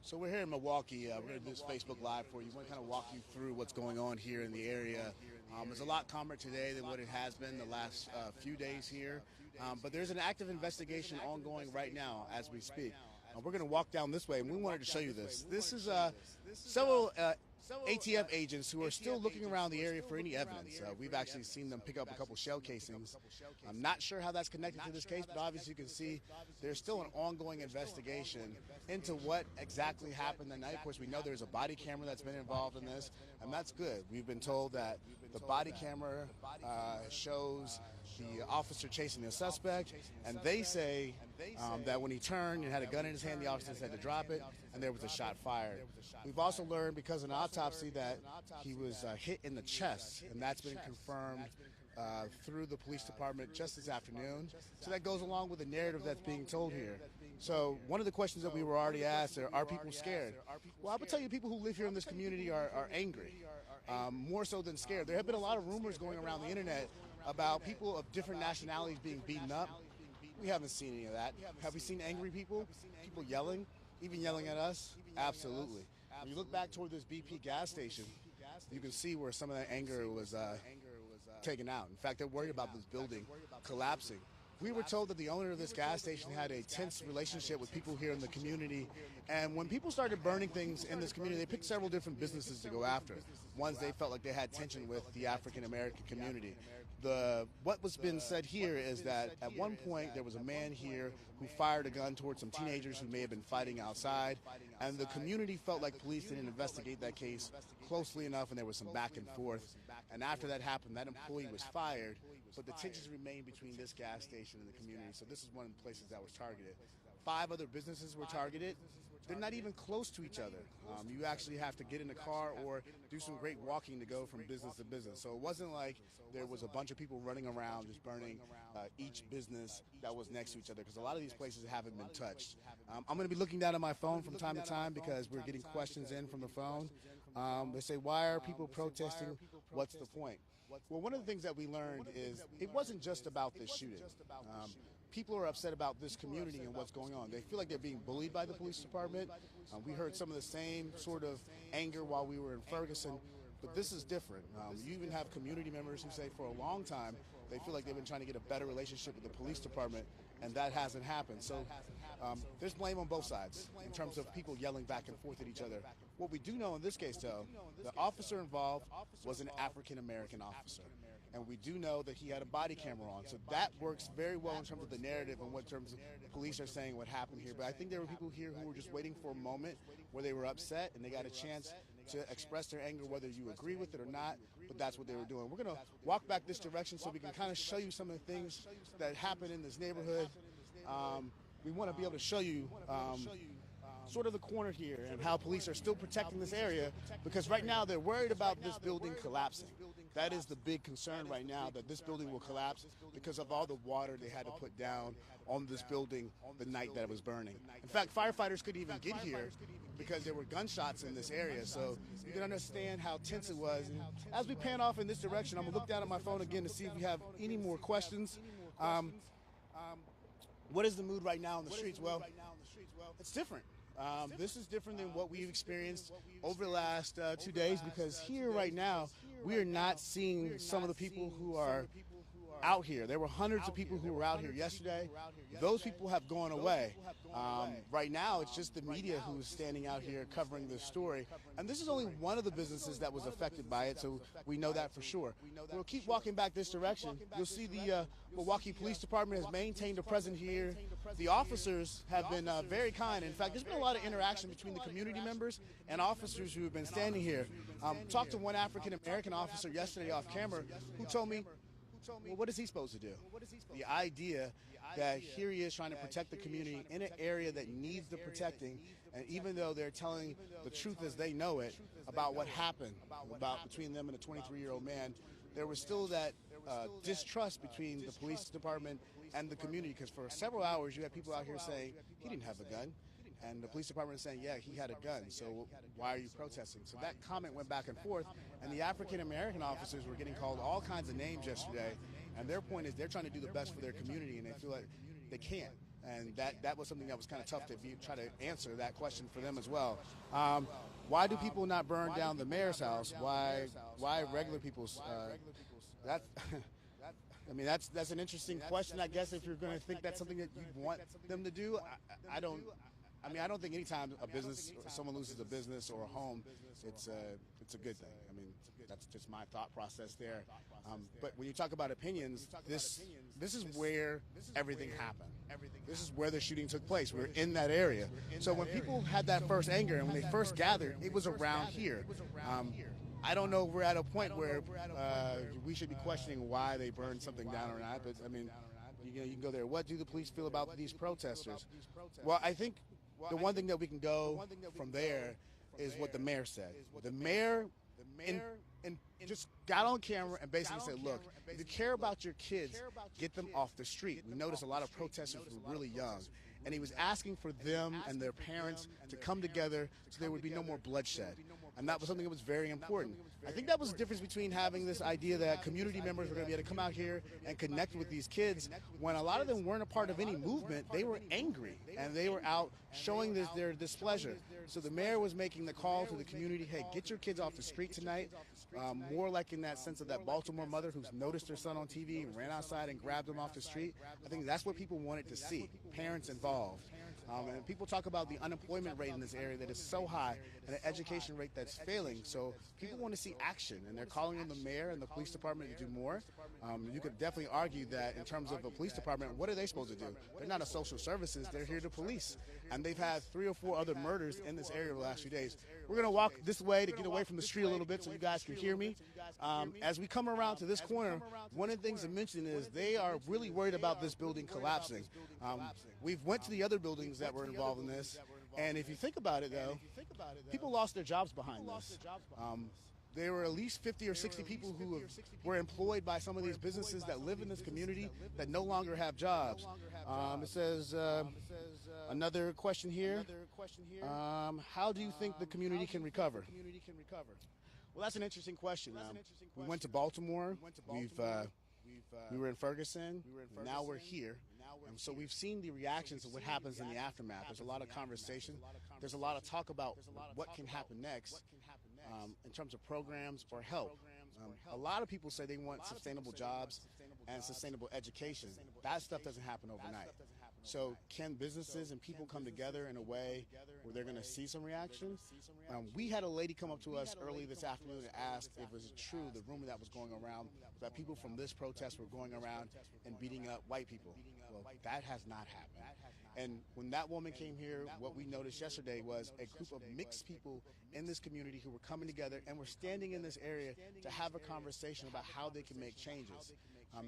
So we're here in Milwaukee. We're going to do this Facebook Live for you. We're going to kind of walk you through what's going on here in the area. It's a lot calmer today than what it has been the last few days here. But there's an active investigation ongoing right now as we speak. We're going to walk down this way, and we wanted to show you this. This is several ATF agents who are still looking around the area for any evidence. We've actually seen them pick up a couple shell casings. I'm not sure how that's connected to this case, but obviously you can see there's still an ongoing investigation into what exactly happened that night. Of course, we know there's a body camera that's been involved in this, and that's good. We've been told that the body camera shows the officer chasing the suspect, and they say that when he turned and had a gun in his hand, the officer had to drop it, and there was a shot fired. We've also learned, because of an autopsy, that he was hit in the chest, and that's been confirmed through the police department just this afternoon. So that goes along with the narrative that's being told here. So one of the questions that we were already asked are people scared? Well, I would tell you people who live here in this community are angry, more so than scared. There have been a lot of rumors going around the internet about people of different nationalities being beaten up. We haven't seen any of that. Have we seen angry people? People yelling? Even yelling at us? Absolutely. When you look back toward this BP gas station, you can see where some of that anger was taken out. In fact, they're worried about this building collapsing. We were told that the owner of this gas station had a tense relationship with people here in the community, and when people started burning things in this community, they picked several different businesses to go after. Ones they felt like they had tension with the African American community. What was been said here is that at one point there was a man here who fired a gun towards some teenagers who may have been fighting outside, and the community felt like police didn't investigate that case closely enough, and there was some back and forth. And after that happened, that employee was fired, but the tensions remained between this gas station in the community. So this is one of the places that was targeted. 5 other businesses were targeted. They're not even close to each other. You actually have to get in a car or do some great walking to go from business to business. So it wasn't like there was a bunch of people running around just burning each business that was next to each other, because a lot of these places haven't been touched. I'm going to be looking down at my phone from time to time because we're getting questions in from the phone. They say, why are people protesting? What's the point? Well, one of the things that we learned is it wasn't just about this shooting. People are upset about this community and what's going on. They feel like they're being bullied by the police department. We heard some of the same sort of anger while we were in Ferguson, but this is different. You even have community members who say for a long time they feel like they've been trying to get a better relationship with the police department, and that hasn't happened. So there's blame on both sides in terms of people yelling back and forth at each other. What we do know in this case, though, the officer involved was an African-American officer, and we do know that he had a body camera on. So that works very well in terms of the narrative and what terms of police are saying what happened here. But I think there were people here who were just waiting for a moment where they were upset and they got a chance to express their anger, whether you agree with it or not, but that's what they were doing. We're going to walk back this direction so we can kind of show you some of the things that happen in this neighborhood. We want to be able to show you sort of the corner here and how police are still protecting this area, because right now they're worried about this building collapsing. That is the big concern right now, that this building will collapse because of all the water they had to put down on this building the night that it was burning. In fact, firefighters couldn't even get here because there were gunshots in this area, so you can understand how tense it was. And as we pan off in this direction, I'm going to look down at my phone again to see if we have any more questions. What is the mood right now in the streets? Well, it's different. This is different than what we've experienced over the last 2 days, because here right now we are not seeing some of the people who are out here. There were hundreds of people who were out here yesterday. Those people have gone away. Right now it's just the media who's standing out here covering this story, and this is only one of the businesses that was affected by it, so we know that for sure. We'll keep walking back this direction. You'll see the Milwaukee Police Department has maintained a presence here. The officers have been very kind. In fact, there's been a lot of interaction between the community members and officers who have been standing here. Talked to one African American officer yesterday off camera who told me, well, what is he supposed to do? The idea that here he is trying to protect the community in an area that needs the protecting, and even though they're telling the truth as they know it about what happened between them and a 23-year-old man, there was still that distrust between the police department and the community, because for several hours you had people out here saying he didn't have a gun. And the police department is saying, yeah, he had a gun, so why are you protesting? So that comment went back and forth, and the African-American officers were getting called all kinds of names yesterday, and their point is they're trying to do the best for their community, and they feel like they can't. And that was something that was kind of tough to try to answer that question for them as well. Why do people not burn down the mayor's house? Why regular people's? That I mean, that's an interesting question, I guess, if you're going to think that's something that you want them to do. I don't. I mean, I don't think anytime a business or someone loses a business or a home, it's a good thing. I mean, that's just my thought process there. But when you talk about opinions, this is where everything happened. This is where the shooting took place. We're in that area. So when people had that first anger and when they first gathered, it was around here. I don't know if we're at a point where we should be questioning why they burned something down or not. But I mean, you can go there. What do the police feel about these protesters? Well, I think the one thing that we can go from there is what the mayor said. The mayor and just got on camera and basically said, look, if you care about your kids, get them off the street. We noticed a lot of protesters were really young. And he was asking for them and their parents to come together so there would be no more bloodshed. And that was something that was very important. I think that was the difference between having this idea that community members were going to be able to come out here and connect with these kids when a lot of them weren't a part of any movement. They were angry and they were out showing their displeasure. So the mayor was making the call to the community, hey, get your kids off the street tonight. More like in that sense of that Baltimore mother who's noticed her son on TV and ran outside and grabbed him off the street. I think that's what people wanted to see, parents involved. And people talk about the unemployment rate in this area that is so high and an education rate that's failing. So people want to see action, and they're calling on the mayor and the police department to do more. You could definitely argue that in terms of a police department, what are they supposed to do? They're not a social services. They're here to police. And they've had 3 or 4 other murders in this area the last few days. We're going to walk this way to get away from the street a little bit so you guys can hear me. As we come around to this corner, one of the things to mention is they are really worried about this building collapsing. We've went to the other buildings that were involved in this, and if you think about it, though, people lost their jobs behind this. There were at least 50 or 60 people who were employed by some of these businesses that live in this community that no longer have jobs. It says, another question here, how do you think the community can recover? Well, that's an interesting question. We went to Baltimore, we were in Ferguson, now we're here. And so we've seen the reactions of what happens in the aftermath. There's a lot of conversation. There's a lot of talk about what can happen next in terms of programs or help. A lot of people say they want sustainable jobs and sustainable education. That stuff doesn't happen overnight. So can businesses and people come together in a way where they're going to see some reaction? We had a lady come up to us early this afternoon and ask if it was true, the rumor that was going around, that people from this protest were going around and beating up white people. Well, that has not happened. And when that woman came here, what we noticed yesterday was a group of mixed people in this community who were coming together and were standing in this area to have a conversation about how they can make changes.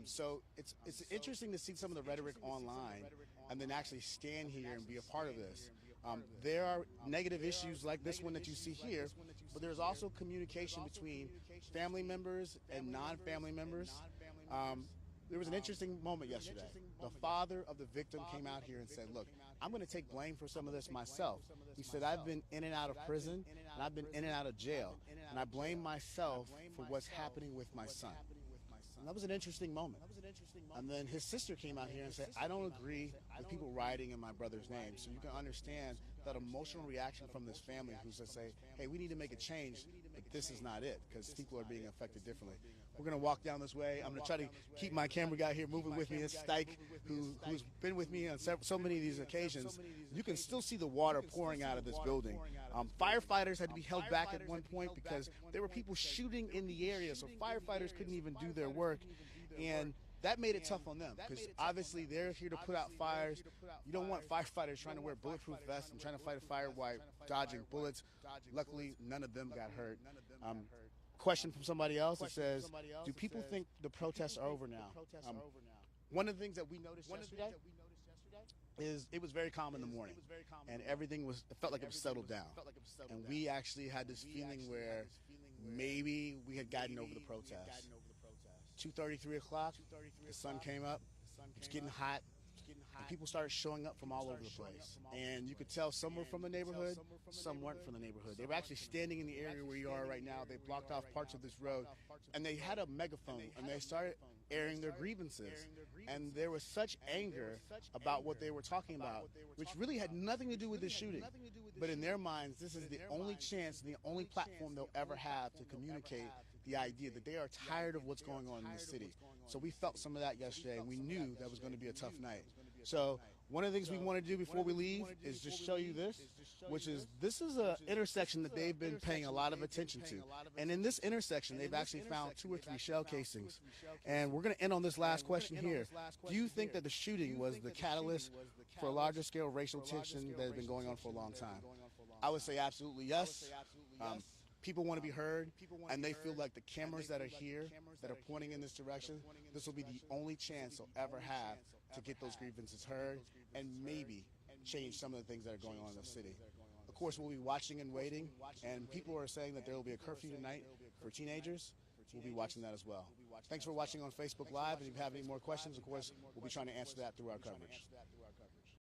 So it's interesting to see some of the rhetoric online and then actually stand here and be a part of this. There are negative issues like this one that you see here, but there's also communication between family members and non-family members. There was an interesting moment yesterday. The father of the victim came out here and said, look, I'm going to take blame for some of this myself. He said, I've been in and out of prison, and I've been in and out of jail, and I blame myself for what's happening with my son. And that was an interesting moment. And then his sister came out here and said, I don't agree with people rioting in my brother's name. So you can understand that emotional reaction from this family who's to say, hey, we need to make a change, but this is not it, because people are being affected differently. We're going to walk down this way. I'm going to try to keep my camera guy here moving with me. It's Stike, who's been with me on so many of these occasions. You can still see the water pouring out of this building. Firefighters had to be held back at one point because there were people shooting in the area, so firefighters couldn't even do their work. And that made it tough on them because obviously they're here to put out fires. You don't want firefighters trying to wear bulletproof vests and trying to fight a fire while dodging bullets. Luckily, none of them got hurt. Question from somebody else that says, do people think the protests are over now? One of the things that we noticed yesterday is it was very calm in the morning, and everything it felt like it was settled down. And we actually had this feeling where maybe we had gotten over the protest. 2:30, 3 o'clock, the sun came up, it's getting hot. and people started showing up from all over the place. And you could tell some were from the neighborhood, some weren't from the neighborhood. They were actually standing in the area where you are right now. They blocked off parts of this road, and they had a megaphone, and they started airing their grievances. And there was such anger about what they were talking about, which really had nothing to do with the shooting. But in their minds, this is the only chance and the only platform they'll ever have to communicate the idea that they are tired of what's going on in the city. So we felt some of that yesterday, and we knew that was going to be a tough night. So one of the things we want to do before we leave is just show you this, which is this is an intersection that they've been paying a lot of attention to. And in this intersection, they've actually found 2 or 3 shell casings. And we're going to end on this last question here. Do you think that the shooting was the catalyst for a larger scale racial tension that has been going on for a long time? I would say absolutely yes. People want to be heard, and they feel like the cameras that are here, that are pointing in this direction, this will be the only chance they'll ever have to get those grievances heard and maybe change some of the things that are going on in the city. Of course, we'll be watching and waiting, and people are saying that there will be a curfew tonight for teenagers. We'll be watching that as well. Thanks for watching on Facebook Live, and if you have any more questions, of course, we'll be trying to answer that through our coverage.